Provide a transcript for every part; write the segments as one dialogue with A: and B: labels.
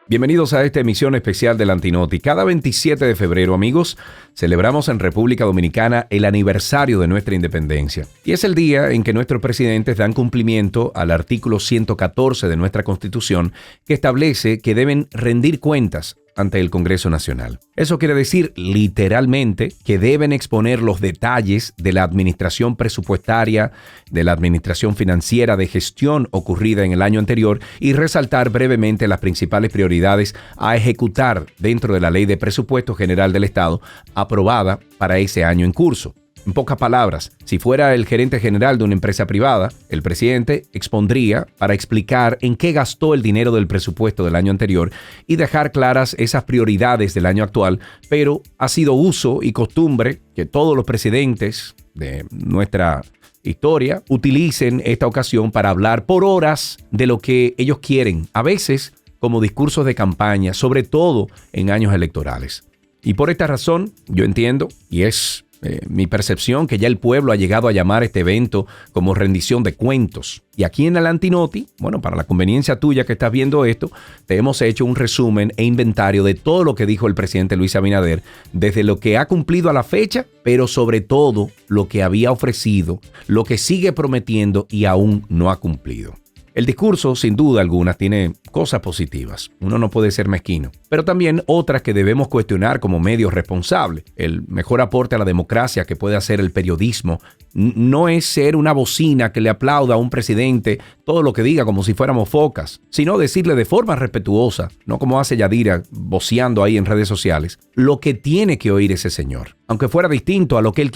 A: Bienvenidos a esta emisión especial del Antinoti. Cada 27 de febrero, amigos, celebramos en República Dominicana el aniversario de nuestra independencia. Y es el día en que nuestros presidentes dan cumplimiento al artículo 114 de nuestra Constitución, que establece que deben rendir cuentas ante el Congreso Nacional. Eso quiere decir, literalmente, que deben exponer los detalles de la administración presupuestaria, de la administración financiera, de gestión ocurrida en el año anterior y resaltar brevemente las principales prioridades a ejecutar dentro de la Ley de Presupuesto General del Estado aprobada para ese año en curso. En pocas palabras, si fuera el gerente general de una empresa privada, el presidente expondría para explicar en qué gastó el dinero del presupuesto del año anterior y dejar claras esas prioridades del año actual, pero ha sido uso y costumbre que todos los presidentes de nuestra historia utilicen esta ocasión para hablar por horas de lo que ellos quieren, a veces como discursos de campaña, sobre todo en años electorales. Y por esta razón, yo entiendo, y es mi percepción, que ya el pueblo ha llegado a llamar este evento como rendición de cuentos. Y aquí en el Antinoti, bueno, para la conveniencia tuya que estás viendo esto, te hemos hecho un resumen e inventario de todo lo que dijo el presidente Luis Abinader, desde lo que ha cumplido a la fecha, pero sobre todo lo que había ofrecido, lo que sigue prometiendo y aún no ha cumplido. El discurso, sin duda alguna, tiene cosas positivas. Uno no puede ser mezquino. Pero también otras que debemos cuestionar como medios responsables. El mejor aporte a la democracia que puede hacer el periodismo no es ser una bocina que le aplauda a un presidente todo lo que diga como si fuéramos focas, sino decirle de forma respetuosa, no como hace Yadira voceando ahí en redes sociales, lo que tiene que oír ese señor. Aunque fuera distinto a lo que él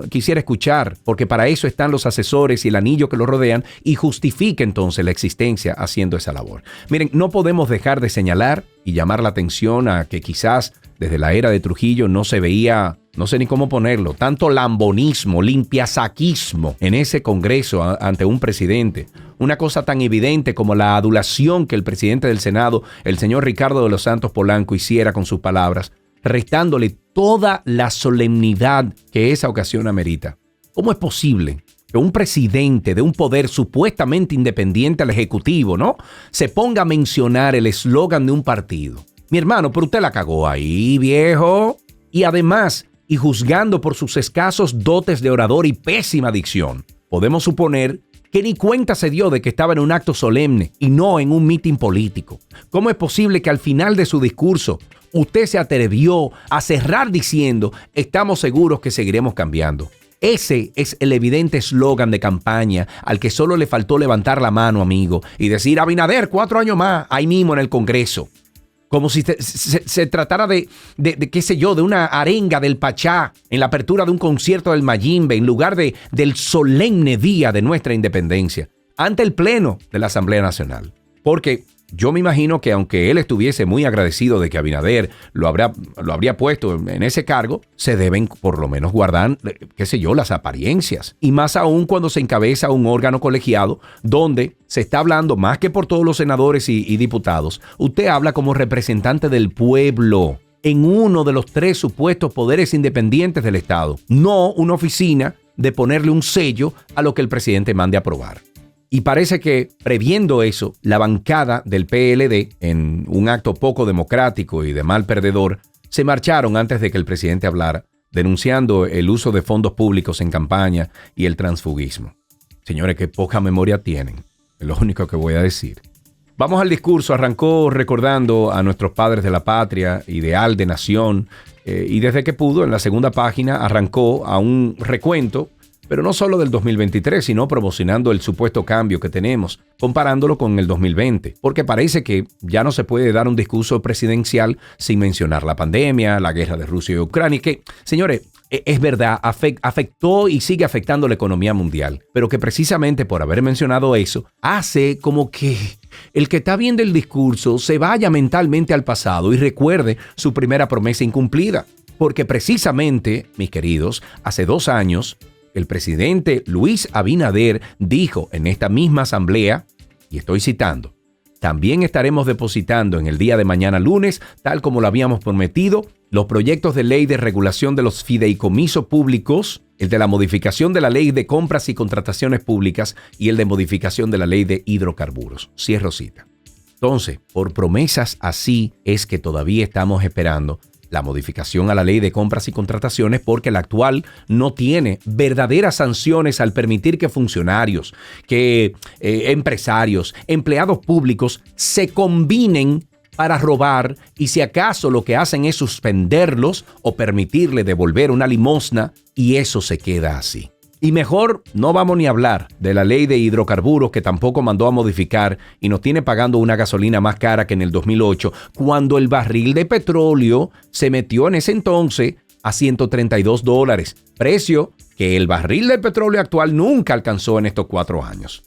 A: quisiera escuchar, porque para eso están los asesores y el anillo que lo rodean y justifica entonces la existencia haciendo esa labor. Miren, no podemos dejar de señalar y llamar la atención a que quizás desde la era de Trujillo no se veía, no sé ni cómo ponerlo, tanto lambonismo, limpiasaquismo en ese Congreso ante un presidente. Una cosa tan evidente como la adulación que el presidente del Senado, el señor Ricardo de los Santos Polanco, hiciera con sus palabras, restándole toda la solemnidad que esa ocasión amerita. ¿Cómo es posible que un presidente de un poder supuestamente independiente al Ejecutivo, ¿no?, se ponga a mencionar el eslogan de un partido? Mi hermano, pero usted la cagó ahí, viejo. Y además, y juzgando por sus escasos dotes de orador y pésima dicción, podemos suponer que ni cuenta se dio de que estaba en un acto solemne y no en un mitin político. ¿Cómo es posible que al final de su discurso usted se atrevió a cerrar diciendo: estamos seguros que seguiremos cambiando? Ese es el evidente eslogan de campaña al que solo le faltó levantar la mano, amigo, y decir: Abinader, 4 años más, ahí mismo en el Congreso. Como si se tratara de qué sé yo, de una arenga del Pachá en la apertura de un concierto del Mayimbe, en lugar del solemne día de nuestra independencia, ante el Pleno de la Asamblea Nacional. Porque yo me imagino que aunque él estuviese muy agradecido de que Abinader lo habría puesto en ese cargo, se deben por lo menos guardar, qué sé yo, las apariencias. Y más aún cuando se encabeza un órgano colegiado donde se está hablando más que por todos los senadores y diputados. Usted habla como representante del pueblo en uno de los 3 supuestos poderes independientes del Estado, no una oficina de ponerle un sello a lo que el presidente mande a aprobar. Y parece que, previendo eso, la bancada del PLD, en un acto poco democrático y de mal perdedor, se marcharon antes de que el presidente hablara, denunciando el uso de fondos públicos en campaña y el transfugismo. Señores, qué poca memoria tienen, es lo único que voy a decir. Vamos al discurso. Arrancó recordando a nuestros padres de la patria, ideal de nación, y desde que pudo, en la segunda página, arrancó a un recuento, pero no solo del 2023, sino promocionando el supuesto cambio que tenemos, comparándolo con el 2020, porque parece que ya no se puede dar un discurso presidencial sin mencionar la pandemia, la guerra de Rusia y Ucrania, que, señores, es verdad, afectó y sigue afectando la economía mundial, pero que precisamente por haber mencionado eso, hace como que el que está viendo el discurso se vaya mentalmente al pasado y recuerde su primera promesa incumplida, porque precisamente, mis queridos, hace 2 años, el presidente Luis Abinader dijo en esta misma asamblea, y estoy citando: también estaremos depositando en el día de mañana lunes, tal como lo habíamos prometido, los proyectos de ley de regulación de los fideicomisos públicos, el de la modificación de la ley de compras y contrataciones públicas y el de modificación de la ley de hidrocarburos. Cierro cita. Entonces, por promesas así es que todavía estamos esperando la modificación a la ley de compras y contrataciones, porque la actual no tiene verdaderas sanciones al permitir que funcionarios, que empresarios, empleados públicos se combinen para robar, y si acaso lo que hacen es suspenderlos o permitirle devolver una limosna, y eso se queda así. Y mejor no vamos ni a hablar de la ley de hidrocarburos, que tampoco mandó a modificar y nos tiene pagando una gasolina más cara que en el 2008, cuando el barril de petróleo se metió en ese entonces a $132, precio que el barril de petróleo actual nunca alcanzó en estos 4 años.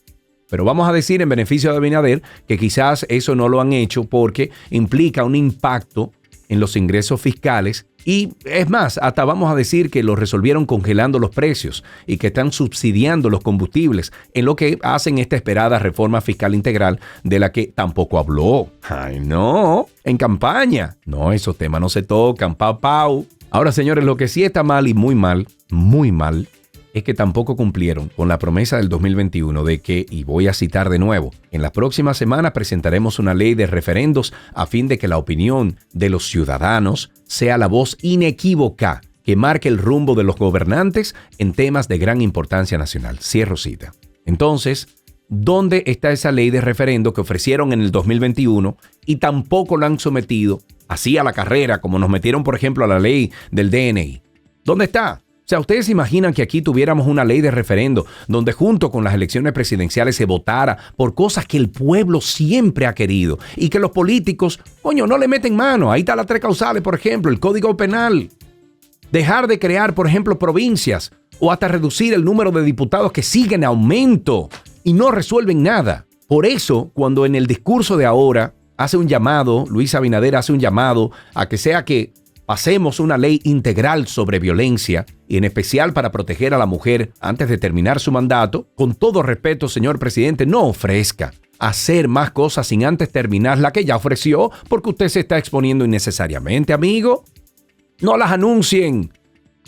A: Pero vamos a decir en beneficio de Abinader que quizás eso no lo han hecho porque implica un impacto en los ingresos fiscales, y es más, hasta vamos a decir que lo resolvieron congelando los precios y que están subsidiando los combustibles, en lo que hacen esta esperada reforma fiscal integral de la que tampoco habló. ¡Ay, no! En campaña. No, esos temas no se tocan, pau. Ahora, señores, lo que sí está mal y muy mal, es que tampoco cumplieron con la promesa del 2021 de que, y voy a citar de nuevo, en la próxima semana presentaremos una ley de referendos a fin de que la opinión de los ciudadanos sea la voz inequívoca que marque el rumbo de los gobernantes en temas de gran importancia nacional. Cierro cita. Entonces, ¿dónde está esa ley de referendo que ofrecieron en el 2021 y tampoco la han sometido así a la carrera, como nos metieron, por ejemplo, a la ley del DNI? ¿Dónde está? O sea, ¿ustedes se imaginan que aquí tuviéramos una ley de referendo donde junto con las elecciones presidenciales se votara por cosas que el pueblo siempre ha querido y que los políticos, no le meten mano? Ahí está las 3 causales, por ejemplo, el Código Penal. Dejar de crear, por ejemplo, provincias o hasta reducir el número de diputados que siguen en aumento y no resuelven nada. Por eso, cuando en el discurso de ahora hace un llamado, Luis Abinader hace un llamado a que sea que pasemos una ley integral sobre violencia y en especial para proteger a la mujer antes de terminar su mandato, con todo respeto, señor presidente, no ofrezca hacer más cosas sin antes terminar la que ya ofreció, porque usted se está exponiendo innecesariamente, amigo. No las anuncien,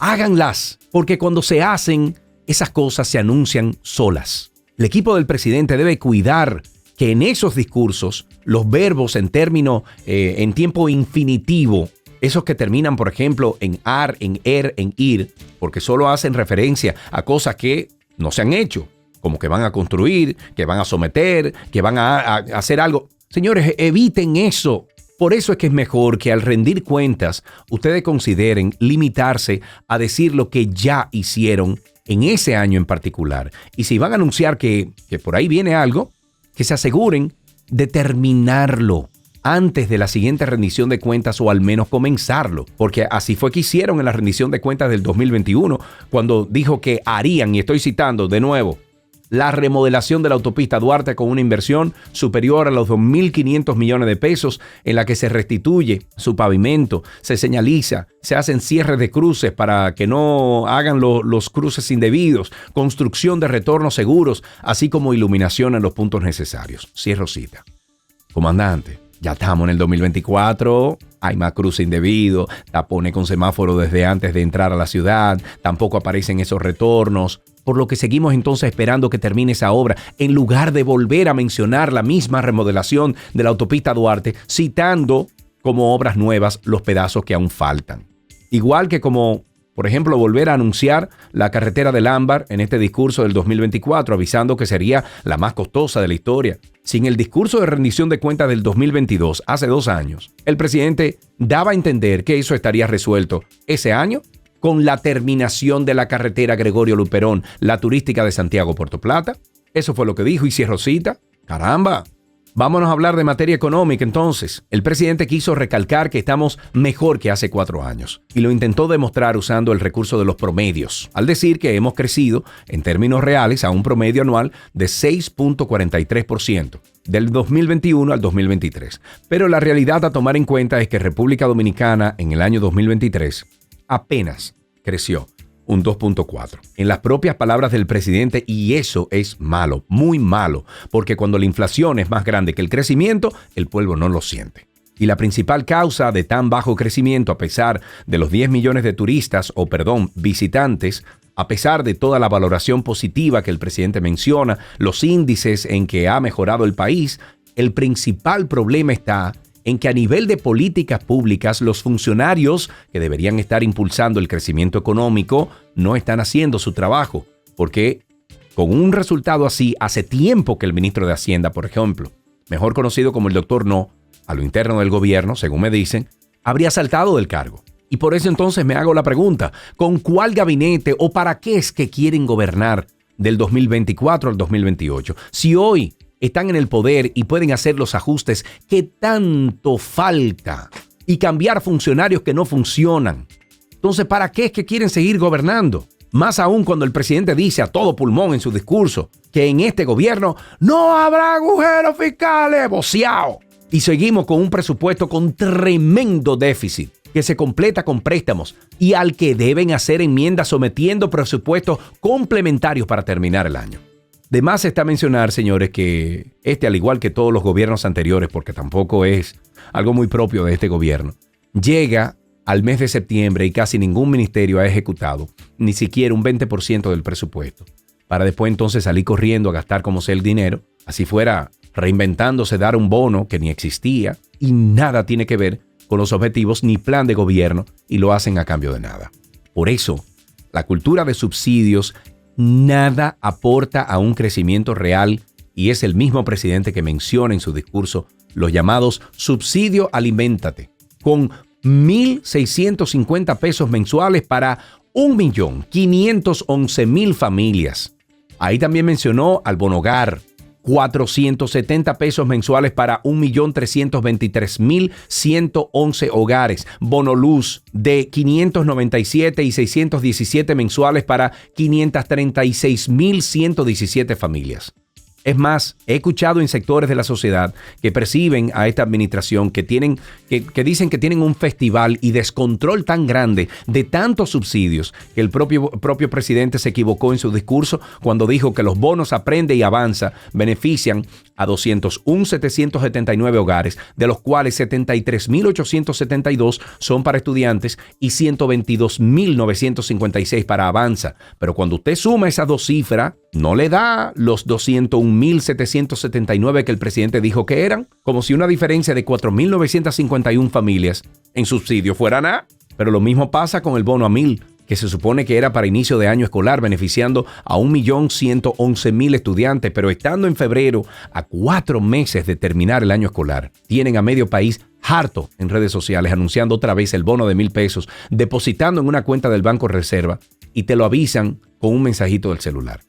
A: háganlas, porque cuando se hacen, esas cosas se anuncian solas. El equipo del presidente debe cuidar que en esos discursos los verbos en tiempo infinitivo, esos que terminan, por ejemplo, en ar, en en ir, porque solo hacen referencia a cosas que no se han hecho, como que van a construir, que van a someter, que van a hacer algo. Señores, eviten eso. Por eso es que es mejor que al rendir cuentas, ustedes consideren limitarse a decir lo que ya hicieron en ese año en particular. Y si van a anunciar que por ahí viene algo, que se aseguren de terminarlo antes de la siguiente rendición de cuentas, o al menos comenzarlo, porque así fue que hicieron en la rendición de cuentas del 2021, cuando dijo que harían, y estoy citando de nuevo, la remodelación de la autopista Duarte con una inversión superior a los 2.500 millones de pesos, en la que se restituye su pavimento, se señaliza, se hacen cierres de cruces para que no hagan los cruces indebidos, construcción de retornos seguros, así como iluminación en los puntos necesarios. Cierro cita. Comandante, ya estamos en el 2024, hay más cruce indebido, tapones con semáforo desde antes de entrar a la ciudad, tampoco aparecen esos retornos, por lo que seguimos entonces esperando que termine esa obra, en lugar de volver a mencionar la misma remodelación de la autopista Duarte, citando como obras nuevas los pedazos que aún faltan. Igual que como, por ejemplo, volver a anunciar la carretera del Ámbar en este discurso del 2024, avisando que sería la más costosa de la historia. Sin el discurso de rendición de cuentas del 2022, hace 2 años, el presidente daba a entender que eso estaría resuelto ese año con la terminación de la carretera Gregorio Luperón, la turística de Santiago-Puerto Plata. Eso fue lo que dijo, y cierro cita. ¡Caramba! Vámonos a hablar de materia económica entonces. El presidente quiso recalcar que estamos mejor que hace 4 años y lo intentó demostrar usando el recurso de los promedios, al decir que hemos crecido en términos reales a un promedio anual de 6.43% del 2021 al 2023. Pero la realidad a tomar en cuenta es que República Dominicana en el año 2023 apenas creció un 2.4. En las propias palabras del presidente, y eso es malo, muy malo, porque cuando la inflación es más grande que el crecimiento, el pueblo no lo siente. Y la principal causa de tan bajo crecimiento, a pesar de los 10 millones de visitantes, a pesar de toda la valoración positiva que el presidente menciona, los índices en que ha mejorado el país, el principal problema está en que a nivel de políticas públicas, los funcionarios que deberían estar impulsando el crecimiento económico no están haciendo su trabajo, porque con un resultado así, hace tiempo que el ministro de Hacienda, por ejemplo, mejor conocido como el doctor No, a lo interno del gobierno, según me dicen, habría saltado del cargo. Y por eso entonces me hago la pregunta, ¿con cuál gabinete o para qué es que quieren gobernar del 2024 al 2028? Si hoy están en el poder y pueden hacer los ajustes que tanto falta y cambiar funcionarios que no funcionan. Entonces, ¿para qué es que quieren seguir gobernando? Más aún cuando el presidente dice a todo pulmón en su discurso que en este gobierno no habrá agujeros fiscales, voceado. Y seguimos con un presupuesto con tremendo déficit que se completa con préstamos y al que deben hacer enmiendas sometiendo presupuestos complementarios para terminar el año. De más está mencionar, señores, que al igual que todos los gobiernos anteriores, porque tampoco es algo muy propio de este gobierno, llega al mes de septiembre y casi ningún ministerio ha ejecutado ni siquiera un 20% del presupuesto, para después entonces salir corriendo a gastar como sea el dinero, así fuera reinventándose, dar un bono que ni existía y nada tiene que ver con los objetivos ni plan de gobierno y lo hacen a cambio de nada. Por eso, la cultura de subsidios nada aporta a un crecimiento real y es el mismo presidente que menciona en su discurso los llamados subsidio aliméntate, con 1,650 pesos mensuales para 1,511,000 familias. Ahí también mencionó al bono hogar, 470 pesos mensuales para 1,323,111 hogares. Bono luz de 597 y 617 mensuales para 536,117 familias. Es más, he escuchado en sectores de la sociedad que perciben a esta administración que dicen que tienen un festival y descontrol tan grande de tantos subsidios que el propio presidente se equivocó en su discurso cuando dijo que los bonos Aprende y Avanza benefician a 201,779 hogares, de los cuales 73,872 son para estudiantes y 122,956 para Avanza. Pero cuando usted suma esas dos cifras, no le da los 201,779 que el presidente dijo que eran, como si una diferencia de 4,951 familias en subsidio fuera nada. Pero lo mismo pasa con el bono a 1,000, que se supone que era para inicio de año escolar, beneficiando a 1,111,000 estudiantes, pero estando en febrero, a 4 meses de terminar el año escolar, tienen a medio país harto en redes sociales anunciando otra vez el bono de 1,000 pesos, depositando en una cuenta del Banco Reserva y te lo avisan con un mensajito del celular.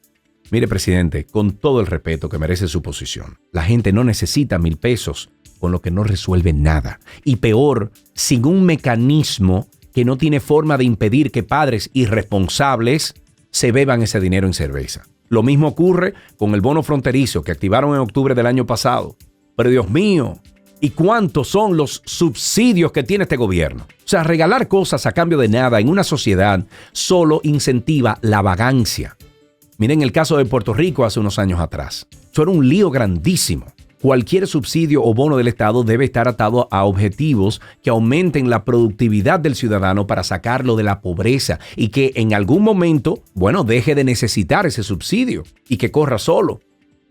A: Mire, presidente, con todo el respeto que merece su posición, la gente no necesita 1,000 pesos con lo que no resuelve nada. Y peor, sin un mecanismo que no tiene forma de impedir que padres irresponsables se beban ese dinero en cerveza. Lo mismo ocurre con el bono fronterizo que activaron en octubre del año pasado. Pero Dios mío, ¿y cuántos son los subsidios que tiene este gobierno? O sea, regalar cosas a cambio de nada en una sociedad solo incentiva la vagancia. Miren el caso de Puerto Rico hace unos años atrás. Eso era un lío grandísimo. Cualquier subsidio o bono del Estado debe estar atado a objetivos que aumenten la productividad del ciudadano para sacarlo de la pobreza y que en algún momento, deje de necesitar ese subsidio y que corra solo.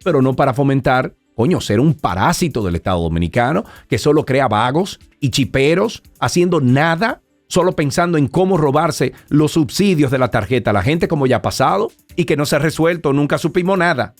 A: Pero no para fomentar, ser un parásito del Estado dominicano que solo crea vagos y chiperos haciendo nada, solo pensando en cómo robarse los subsidios de la tarjeta a la gente como ya ha pasado y que no se ha resuelto, nunca supimos nada.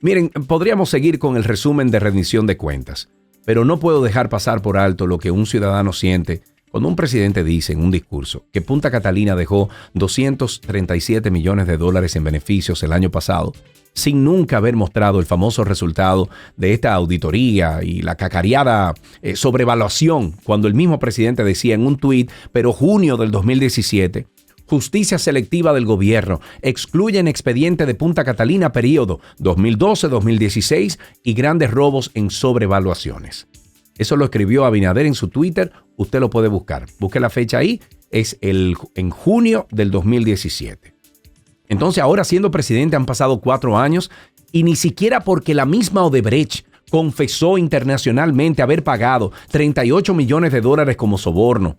A: Miren, podríamos seguir con el resumen de rendición de cuentas, pero no puedo dejar pasar por alto lo que un ciudadano siente cuando un presidente dice en un discurso que Punta Catalina dejó $237 millones en beneficios el año pasado, sin nunca haber mostrado el famoso resultado de esta auditoría y la cacareada sobrevaluación, cuando el mismo presidente decía en un tuit, pero junio del 2017, justicia selectiva del gobierno, excluyen expediente de Punta Catalina periodo 2012-2016 y grandes robos en sobrevaluaciones. Eso lo escribió Abinader en su Twitter, usted lo puede buscar. Busque la fecha ahí, es en junio del 2017. Entonces ahora siendo presidente han pasado 4 años y ni siquiera porque la misma Odebrecht confesó internacionalmente haber pagado $38 millones como soborno.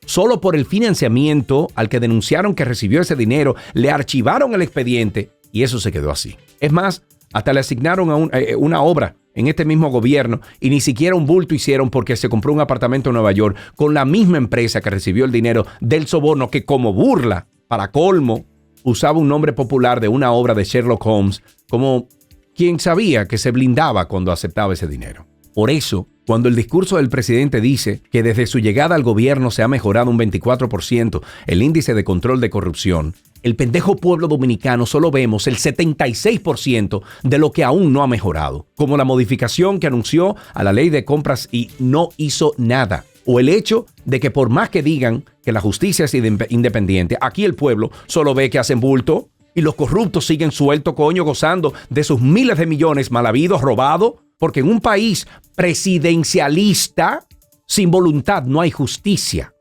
A: Solo por el financiamiento al que denunciaron que recibió ese dinero, le archivaron el expediente y eso se quedó así. Es más, hasta le asignaron a una obra en este mismo gobierno y ni siquiera un bulto hicieron porque se compró un apartamento en Nueva York con la misma empresa que recibió el dinero del soborno, que como burla, para colmo, usaba un nombre popular de una obra de Sherlock Holmes como quien sabía que se blindaba cuando aceptaba ese dinero. Por eso, cuando el discurso del presidente dice que desde su llegada al gobierno se ha mejorado un 24% el índice de control de corrupción, el pendejo pueblo dominicano solo vemos el 76% de lo que aún no ha mejorado, como la modificación que anunció a la ley de compras y no hizo nada, o el hecho de que por más que digan que la justicia es independiente, aquí el pueblo solo ve que hacen bulto y los corruptos siguen sueltos, coño, gozando de sus miles de millones mal habidos, robados, porque en un país presidencialista, sin voluntad no hay justicia.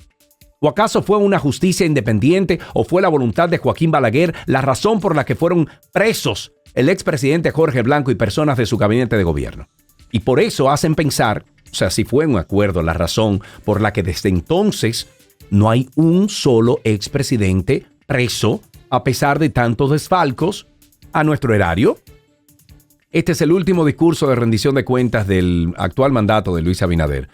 A: ¿O acaso fue una justicia independiente o fue la voluntad de Joaquín Balaguer la razón por la que fueron presos el expresidente Jorge Blanco y personas de su gabinete de gobierno? Y por eso hacen pensar, o sea, si fue un acuerdo la razón por la que desde entonces no hay un solo expresidente preso a pesar de tantos desfalcos a nuestro erario. Este es el último discurso de rendición de cuentas del actual mandato de Luis Abinader.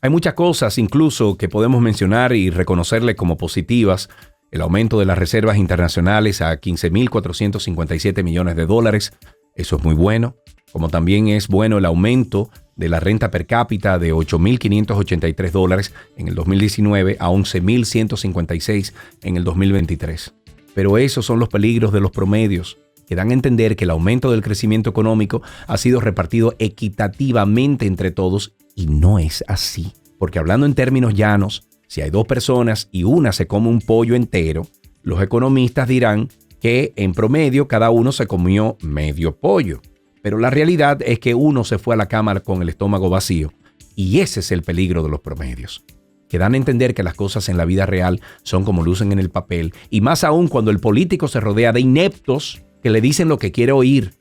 A: Hay muchas cosas incluso que podemos mencionar y reconocerle como positivas. El aumento de las reservas internacionales a 15.457 millones de dólares. Eso es muy bueno. Como también es bueno el aumento de la renta per cápita de 8.583 dólares en el 2019 a 11.156 en el 2023. Pero esos son los peligros de los promedios, que dan a entender que el aumento del crecimiento económico ha sido repartido equitativamente entre todos, y no es así. Porque hablando en términos llanos, si hay dos personas y una se come un pollo entero, los economistas dirán que en promedio cada uno se comió medio pollo. Pero la realidad es que uno se fue a la cama con el estómago vacío, y ese es el peligro de los promedios, que dan a entender que las cosas en la vida real son como lucen en el papel, y más aún cuando el político se rodea de ineptos que le dicen lo que quiere oír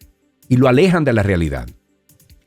A: y lo alejan de la realidad.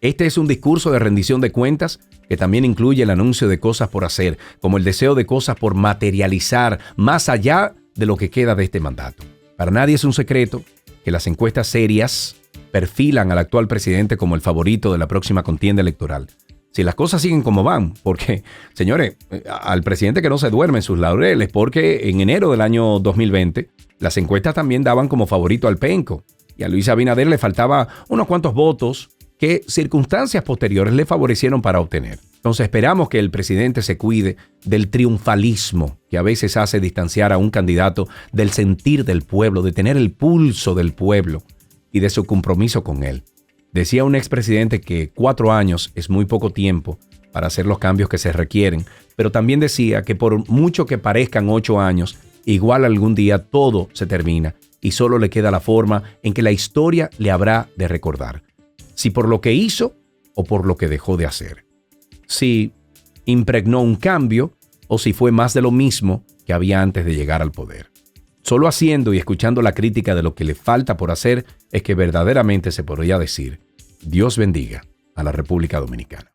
A: Este es un discurso de rendición de cuentas que también incluye el anuncio de cosas por hacer, como el deseo de cosas por materializar más allá de lo que queda de este mandato. Para nadie es un secreto que las encuestas serias perfilan al actual presidente como el favorito de la próxima contienda electoral. Si las cosas siguen como van, porque, señores, al presidente que no se duerme en sus laureles, porque en enero del año 2020 las encuestas también daban como favorito al penco, y a Luis Abinader le faltaba unos cuantos votos que circunstancias posteriores le favorecieron para obtener. Entonces esperamos que el presidente se cuide del triunfalismo que a veces hace distanciar a un candidato del sentir del pueblo, de tener el pulso del pueblo y de su compromiso con él. Decía un expresidente que 4 años es muy poco tiempo para hacer los cambios que se requieren, pero también decía que por mucho que parezcan 8 años, igual algún día todo se termina y solo le queda la forma en que la historia le habrá de recordar. Si por lo que hizo o por lo que dejó de hacer. Si impregnó un cambio o si fue más de lo mismo que había antes de llegar al poder. Solo haciendo y escuchando la crítica de lo que le falta por hacer es que verdaderamente se podría decir: Dios bendiga a la República Dominicana.